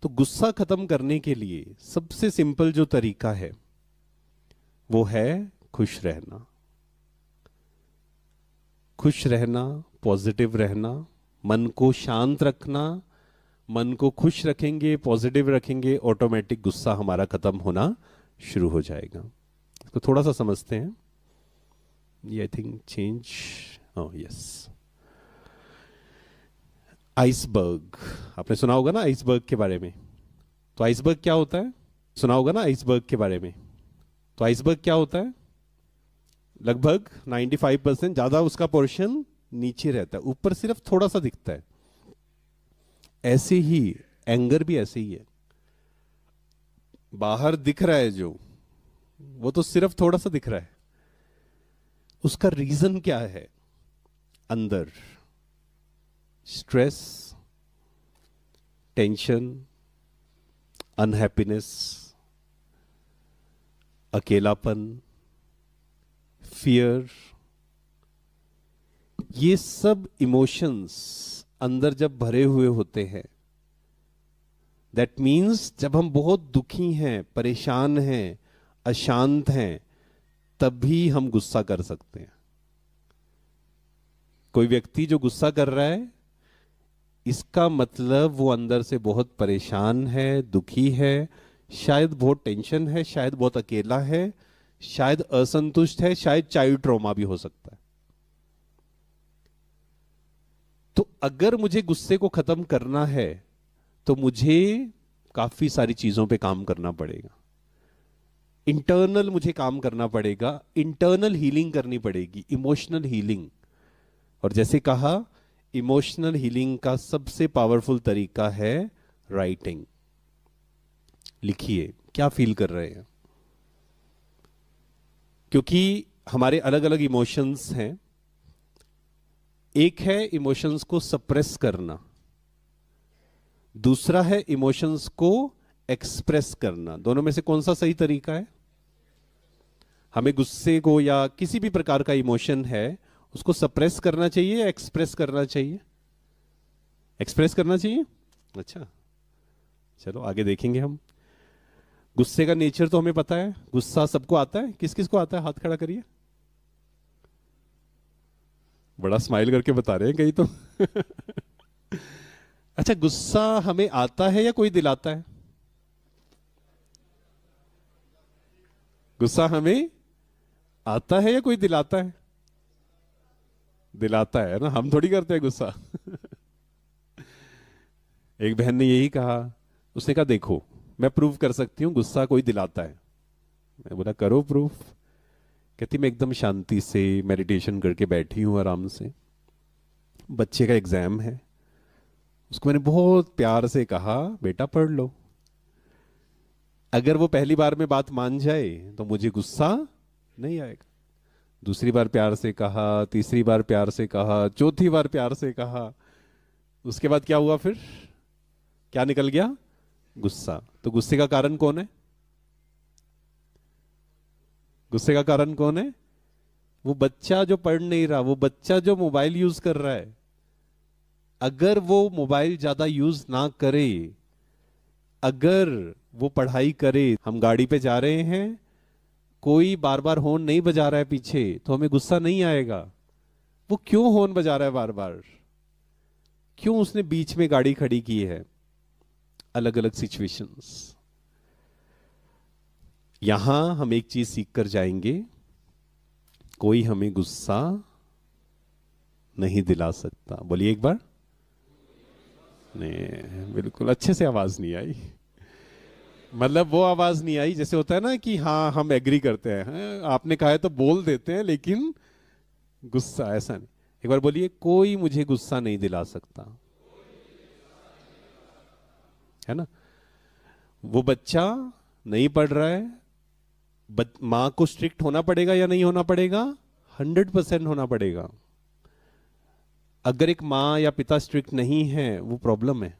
तो गुस्सा खत्म करने के लिए सबसे सिंपल जो तरीका है वो है खुश रहना। खुश रहना, पॉजिटिव रहना, मन को शांत रखना। मन को खुश रखेंगे, पॉजिटिव रखेंगे, ऑटोमेटिक गुस्सा हमारा खत्म होना शुरू हो जाएगा। इसको थोड़ा सा समझते हैं। ये I think change, oh yes. Iceberg, आपने सुना होगा ना आइसबर्ग के बारे में। तो आइसबर्ग क्या होता है? सुना होगा ना आइसबर्ग के बारे में। तो आइसबर्ग क्या होता है? लगभग 95% ज्यादा उसका पोर्शन नीचे रहता है, ऊपर सिर्फ थोड़ा सा दिखता है। ऐसे ही एंगर भी ऐसे ही है, बाहर दिख रहा है जो, वो तो सिर्फ थोड़ा सा दिख रहा है। उसका रीजन क्या है? अंदर स्ट्रेस, टेंशन, अनहैप्पीनेस, अकेलापन, फियर, ये सब इमोशंस अंदर जब भरे हुए होते हैं, दैट मीन्स जब हम बहुत दुखी हैं, परेशान हैं, अशांत हैं, तभी हम गुस्सा कर सकते हैं। कोई व्यक्ति जो गुस्सा कर रहा है, इसका मतलब वो अंदर से बहुत परेशान है, दुखी है, शायद बहुत टेंशन है, शायद बहुत अकेला है, शायद असंतुष्ट है, शायद चाइल्ड ट्रॉमा भी हो सकता है। तो अगर मुझे गुस्से को खत्म करना है तो मुझे काफी सारी चीजों पे काम करना पड़ेगा। इंटरनल मुझे काम करना पड़ेगा, इंटरनल हीलिंग करनी पड़ेगी, इमोशनल हीलिंग। और जैसे कहा, इमोशनल हीलिंग का सबसे पावरफुल तरीका है राइटिंग। लिखिए क्या फील कर रहे हैं, क्योंकि हमारे अलग अलग इमोशंस हैं। एक है इमोशंस को सप्रेस करना, दूसरा है इमोशंस को एक्सप्रेस करना। दोनों में से कौन सा सही तरीका है? हमें गुस्से को या किसी भी प्रकार का इमोशन है उसको सप्रेस करना चाहिए या एक्सप्रेस करना चाहिए? एक्सप्रेस करना चाहिए। अच्छा, चलो आगे देखेंगे हम। गुस्से का नेचर तो हमें पता है, गुस्सा सबको आता है। किस किस को आता है? हाथ खड़ा करिए। बड़ा स्माइल करके बता रहे हैं कई तो। अच्छा, गुस्सा हमें आता है या कोई दिलाता है? गुस्सा हमें आता है या कोई दिलाता है? दिलाता है ना, हम थोड़ी करते हैं गुस्सा। एक बहन ने यही कहा, उसने कहा देखो मैं प्रूव कर सकती हूं गुस्सा कोई दिलाता है। मैं बोला करो प्रूफ। कहती मैं एकदम शांति से मेडिटेशन करके बैठी हूं आराम से, बच्चे का एग्जाम है, उसको मैंने बहुत प्यार से कहा बेटा पढ़ लो। अगर वो पहली बार में बात मान जाए तो मुझे गुस्सा नहीं आएगा। दूसरी बार प्यार से कहा, तीसरी बार प्यार से कहा, चौथी बार प्यार से कहा, उसके बाद क्या हुआ? फिर क्या निकल गया? गुस्सा। तो गुस्से का कारण कौन है? गुस्से का कारण कौन है? वो बच्चा जो पढ़ नहीं रहा, वो बच्चा जो मोबाइल यूज कर रहा है। अगर वो मोबाइल ज्यादा यूज ना करे, अगर वो पढ़ाई करे, हम गाड़ी पे जा रहे हैं, कोई बार बार हॉर्न नहीं बजा रहा है पीछे, तो हमें गुस्सा नहीं आएगा। वो क्यों हॉर्न बजा रहा है बार बार? क्यों उसने बीच में गाड़ी खड़ी की है? अलग अलग सिचुएशंस। यहां हम एक चीज सीख कर जाएंगे, कोई हमें गुस्सा नहीं दिला सकता। बोलिए एक बार। नहीं, बिल्कुल अच्छे से आवाज नहीं आई। मतलब वो आवाज नहीं आई जैसे होता है ना कि हाँ हम एग्री करते हैं, हाँ, आपने कहा है तो बोल देते हैं, लेकिन गुस्सा ऐसा नहीं। एक बार बोलिए, कोई मुझे गुस्सा नहीं दिला सकता। है ना? वो बच्चा नहीं पढ़ रहा है, मां को स्ट्रिक्ट होना पड़ेगा या नहीं होना पड़ेगा? 100% होना पड़ेगा। अगर एक मां या पिता स्ट्रिक्ट नहीं है, वो प्रॉब्लम है।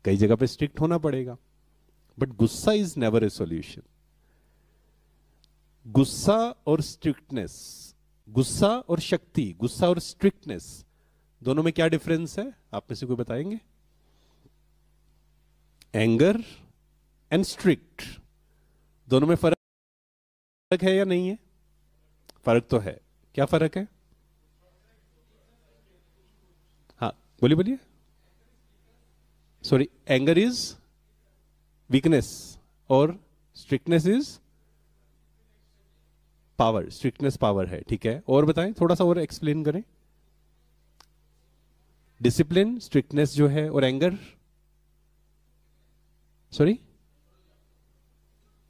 कई जगह पे स्ट्रिक्ट होना पड़ेगा, बट गुस्सा इज नेवर ए सॉल्यूशन। गुस्सा और स्ट्रिक्टनेस, गुस्सा और शक्ति, गुस्सा और स्ट्रिक्टनेस, दोनों में क्या डिफरेंस है? आप में से कोई बताएंगे? एंगर एंड स्ट्रिक्ट, दोनों में फर्क है या नहीं है? फर्क तो है। क्या फर्क है? हाँ बोलिए बोलिए। सॉरी, एंगर इज वीकनेस और strictness is power. Strictness power है, ठीक है। और बताएं, थोड़ा सा और एक्सप्लेन करें। डिसिप्लिन, स्ट्रिक्टनेस जो है, और एंगर, सॉरी,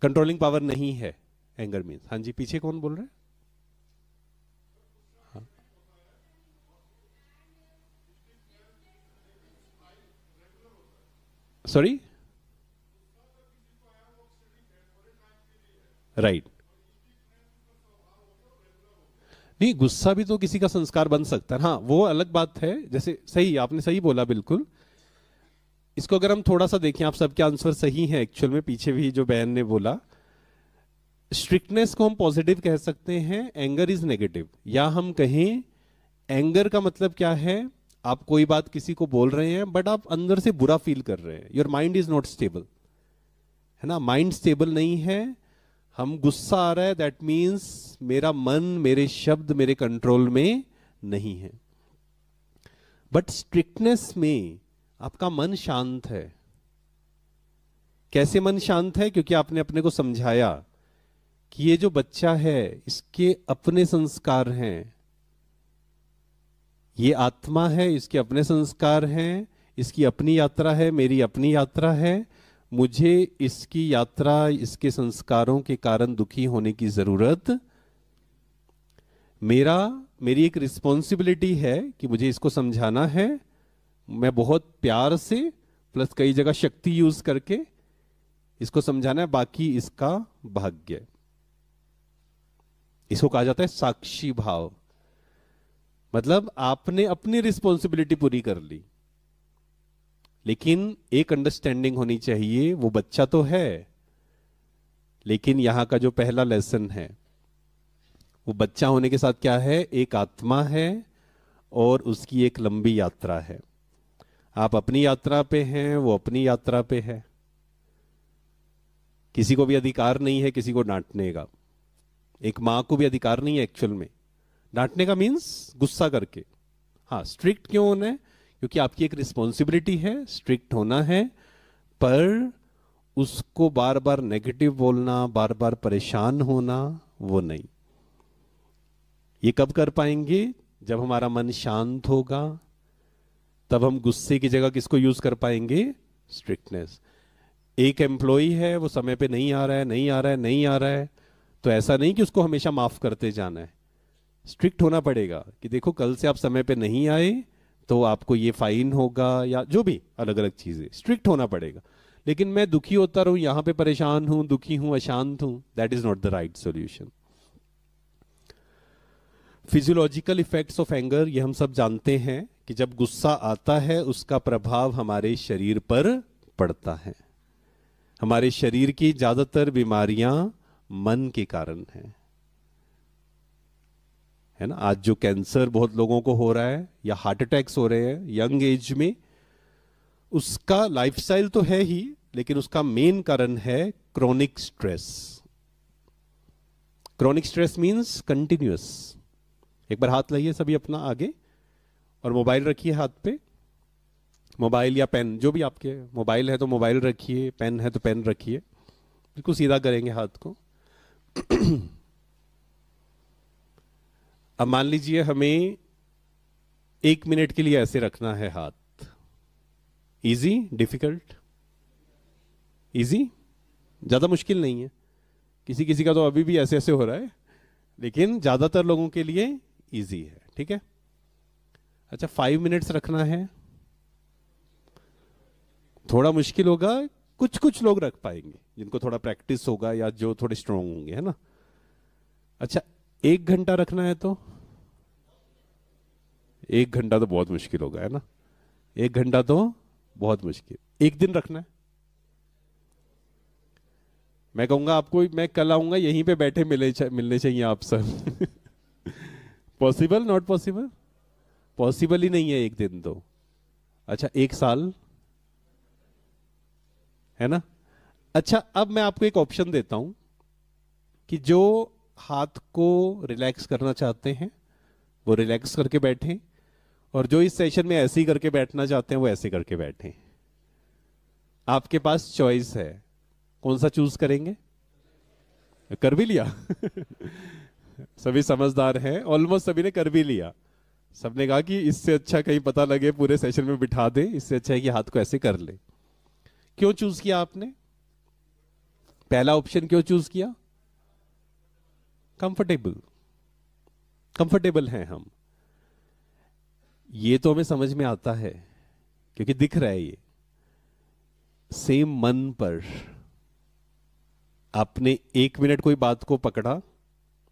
कंट्रोलिंग पावर नहीं है एंगर मीन्स। हाँ जी, पीछे कौन बोल रहे हैं? हाँ। Sorry, right. नहीं, गुस्सा भी तो किसी का संस्कार बन सकता है। हाँ, वो अलग बात है। जैसे सही, आपने सही बोला बिल्कुल। इसको अगर हम थोड़ा सा देखें, आप सबके आंसर सही हैं एक्चुअल में, पीछे भी जो बहन ने बोला। स्ट्रिक्टनेस को हम पॉजिटिव कह सकते हैं, एंगर इज नेगेटिव। या हम कहें एंगर का मतलब क्या है, आप कोई बात किसी को बोल रहे हैं बट आप अंदर से बुरा फील कर रहे हैं, your mind is not stable, है ना, माइंड स्टेबल नहीं है। हम गुस्सा आ रहा है, दैट मीन्स मेरा मन, मेरे शब्द मेरे कंट्रोल में नहीं है। बट स्ट्रिक्टनेस में आपका मन शांत है। कैसे मन शांत है? क्योंकि आपने अपने को समझाया कि ये जो बच्चा है इसके अपने संस्कार हैं, ये आत्मा है, इसके अपने संस्कार हैं, इसकी अपनी यात्रा है, मेरी अपनी यात्रा है। मुझे इसकी यात्रा, इसके संस्कारों के कारण दुखी होने की जरूरत, मेरी एक रिस्पॉन्सिबिलिटी है कि मुझे इसको समझाना है। मैं बहुत प्यार से प्लस कई जगह शक्ति यूज करके इसको समझाना है, बाकी इसका भाग्य। इसको कहा जाता है साक्षी भाव। मतलब आपने अपनी रिस्पॉन्सिबिलिटी पूरी कर ली, लेकिन एक अंडरस्टैंडिंग होनी चाहिए। वो बच्चा तो है, लेकिन यहां का जो पहला लेसन है, वो बच्चा होने के साथ क्या है, एक आत्मा है और उसकी एक लंबी यात्रा है। आप अपनी यात्रा पे हैं, वो अपनी यात्रा पे है। किसी को भी अधिकार नहीं है किसी को डांटने का। एक मां को भी अधिकार नहीं है एक्चुअल में डांटने का, मीन्स गुस्सा करके। हाँ, स्ट्रिक्ट क्यों होना है? क्योंकि आपकी एक रिस्पॉन्सिबिलिटी है, स्ट्रिक्ट होना है। पर उसको बार बार नेगेटिव बोलना, बार बार परेशान होना, वो नहीं। ये कब कर पाएंगे? जब हमारा मन शांत होगा, तब हम गुस्से की जगह किसको यूज कर पाएंगे? स्ट्रिक्टनेस। एक एम्प्लॉई है, वो समय पे नहीं आ रहा है, नहीं आ रहा है, नहीं आ रहा है, तो ऐसा नहीं कि उसको हमेशा माफ करते जाना है। स्ट्रिक्ट होना पड़ेगा कि देखो, कल से आप समय पे नहीं आए तो आपको ये फाइन होगा, या जो भी अलग अलग चीजें, स्ट्रिक्ट होना पड़ेगा। लेकिन मैं दुखी होता रहूं, यहां पे परेशान हूं, दुखी हूं, अशांत हूं, that is not the right solution. Physiological effects of anger, ये हम सब जानते हैं कि जब गुस्सा आता है उसका प्रभाव हमारे शरीर पर पड़ता है। हमारे शरीर की ज्यादातर बीमारियां मन के कारण हैं, है ना। आज जो कैंसर बहुत लोगों को हो रहा है या हार्ट अटैक्स हो रहे हैं यंग एज में, उसका लाइफस्टाइल तो है ही, लेकिन उसका मेन कारण है chronic stress. Chronic stress means continuous. एक बार हाथ लाइए सभी अपना आगे, और मोबाइल रखिए हाथ पे। मोबाइल या पेन, जो भी आपके, मोबाइल है तो मोबाइल रखिए, पेन है तो पेन रखिए। बिल्कुल सीधा करेंगे हाथ को। अब मान लीजिए हमें 1 मिनट के लिए ऐसे रखना है हाथ। Easy, difficult? इजी, ज्यादा मुश्किल नहीं है। किसी किसी का तो अभी भी ऐसे ऐसे हो रहा है, लेकिन ज्यादातर लोगों के लिए इजी है, ठीक है। अच्छा, 5 मिनट्स रखना है, थोड़ा मुश्किल होगा। कुछ कुछ लोग रख पाएंगे जिनको थोड़ा प्रैक्टिस होगा या जो थोड़े स्ट्रांग होंगे, है ना। अच्छा, 1 घंटा रखना है तो 1 घंटा तो बहुत मुश्किल होगा, है ना। 1 घंटा तो बहुत मुश्किल। 1 दिन रखना है। मैं कहूंगा आपको, मैं कल आऊंगा, यहीं पे बैठे मिलने चाहिए आप सब। पॉसिबल? Not possible? पॉसिबल ही नहीं है 1 दिन तो। अच्छा, 1 साल? है ना। अच्छा, अब मैं आपको एक ऑप्शन देता हूं कि जो हाथ को रिलैक्स करना चाहते हैं वो रिलैक्स करके बैठें, और जो इस सेशन में ऐसे ही करके बैठना चाहते हैं वो ऐसे करके बैठें। आपके पास चॉइस है, कौन सा चूज करेंगे? कर भी लिया सभी समझदार हैं, ऑलमोस्ट सभी ने कर भी लिया। सबने कहा कि इससे अच्छा कहीं पता लगे पूरे सेशन में बिठा दे, इससे अच्छा है कि हाथ को ऐसे कर ले। क्यों चूज किया आपने पहला ऑप्शन? क्यों चूज किया? कंफर्टेबल, कंफर्टेबल हैं हम। ये तो हमें समझ में आता है क्योंकि दिख रहा है। ये सेम मन पर आपने 1 मिनट कोई बात को पकड़ा,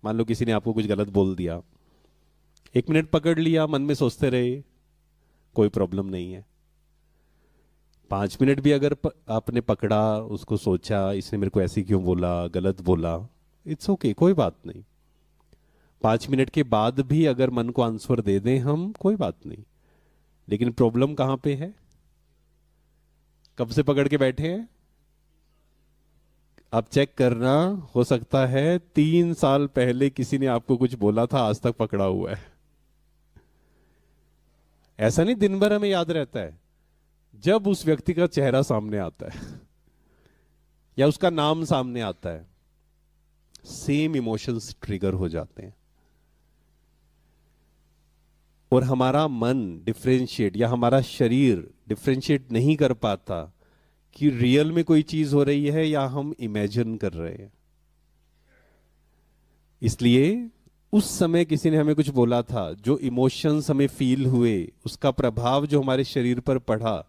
मान लो किसी ने आपको कुछ गलत बोल दिया, 1 मिनट पकड़ लिया, मन में सोचते रहे, कोई प्रॉब्लम नहीं है। 5 मिनट भी अगर आपने पकड़ा, उसको सोचा, इसने मेरे को ऐसे क्यों बोला, गलत बोला, इट्स ओके, कोई बात नहीं। 5 मिनट के बाद भी अगर मन को आंसर दे दें हम, कोई बात नहीं। लेकिन प्रॉब्लम कहां पे है? कब से पकड़ के बैठे हैं? अब चेक करना, हो सकता है 3 साल पहले किसी ने आपको कुछ बोला था, आज तक पकड़ा हुआ है। ऐसा नहीं दिन भर हमें याद रहता है, जब उस व्यक्ति का चेहरा सामने आता है या उसका नाम सामने आता है, सेम इमोशंस ट्रिगर हो जाते हैं। और हमारा मन डिफरेंशिएट या हमारा शरीर डिफरेंशिएट नहीं कर पाता कि रियल में कोई चीज हो रही है या हम इमेजिन कर रहे हैं। इसलिए उस समय किसी ने हमें कुछ बोला था, जो इमोशंस हमें फील हुए, उसका प्रभाव जो हमारे शरीर पर पड़ा,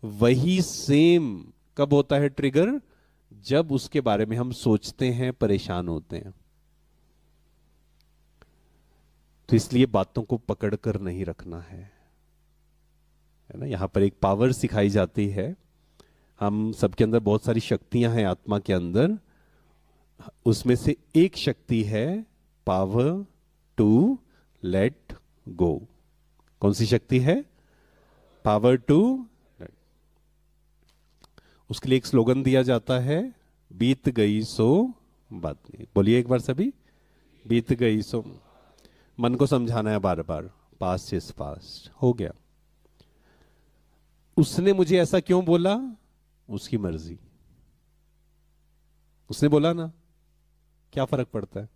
वही सेम कब होता है ट्रिगर? जब उसके बारे में हम सोचते हैं, परेशान होते हैं। तो इसलिए बातों को पकड़कर नहीं रखना है ना। यहां पर एक पावर सिखाई जाती है। हम सबके अंदर बहुत सारी शक्तियां हैं आत्मा के अंदर, उसमें से एक शक्ति है पावर टू लेट गो। कौन सी शक्ति है? पावर टू लेट। उसके लिए एक स्लोगन दिया जाता है, बीत गई सो बात नहीं। बोलिए एक बार सभी, बीत गई सो। मन को समझाना है बार बार, पास्ट इज पास्ट, हो गया। उसने मुझे ऐसा क्यों बोला? उसकी मर्जी, उसने बोला ना, क्या फर्क पड़ता है?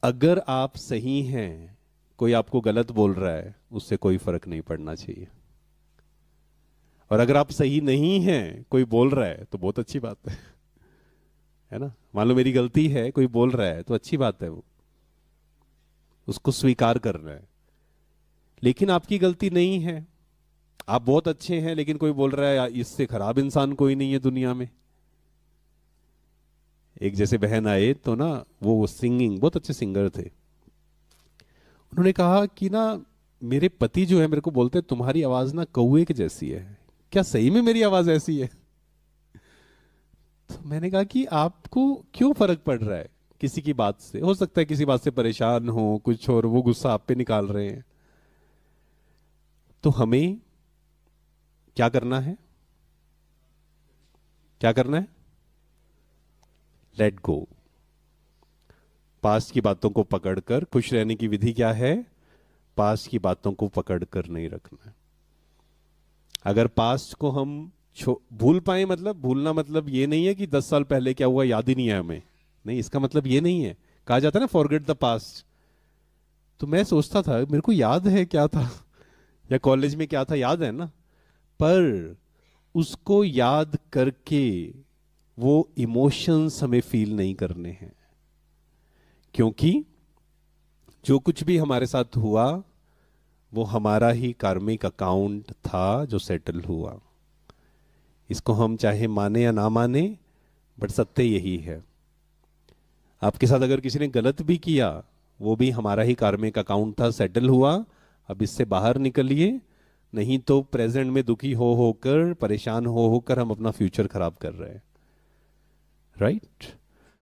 अगर आप सही हैं, कोई आपको गलत बोल रहा है, उससे कोई फर्क नहीं पड़ना चाहिए। और अगर आप सही नहीं हैं, कोई बोल रहा है, तो बहुत अच्छी बात है ना। मान लो मेरी गलती है, कोई बोल रहा है, तो अच्छी बात है, वो उसको स्वीकार करना है। लेकिन आपकी गलती नहीं है, आप बहुत अच्छे हैं, लेकिन कोई बोल रहा है इससे खराब इंसान कोई नहीं है दुनिया में। एक जैसे बहन आए तो ना, वो सिंगिंग, बहुत अच्छे सिंगर थे। उन्होंने कहा कि ना, मेरे पति जो है मेरे को बोलते हैं तुम्हारी आवाज ना कौवे की जैसी है। क्या सही में मेरी आवाज ऐसी है? तो मैंने कहा कि आपको क्यों फर्क पड़ रहा है किसी की बात से? हो सकता है किसी बात से परेशान हो कुछ, और वो गुस्सा आप पे निकाल रहे हैं। तो हमें क्या करना है? क्या करना है? Let go. पास्ट की बातों को पकड़कर खुश रहने की विधि क्या है? पास्ट की बातों को पकड़कर नहीं रखना है। अगर पास्ट को हम भूल पाए, मतलब भूलना मतलब ये नहीं है कि 10 साल पहले क्या हुआ याद ही नहीं है हमें, नहीं, इसका मतलब ये नहीं है। कहा जाता है ना फॉरगेट द पास्ट। तो मैं सोचता था मेरे को याद है क्या था या कॉलेज में क्या था, याद है ना, पर उसको याद करके वो इमोशंस हमें फील नहीं करने हैं। क्योंकि जो कुछ भी हमारे साथ हुआ वो हमारा ही कार्मिक अकाउंट था जो सेटल हुआ। इसको हम चाहे माने या ना माने, बट सत्य यही है। आपके साथ अगर किसी ने गलत भी किया, वो भी हमारा ही कार्मिक अकाउंट था, सेटल हुआ। अब इससे बाहर निकलिए, नहीं तो प्रेजेंट में दुखी होकर, परेशान होकर हम अपना फ्यूचर खराब कर रहे हैं। राइट?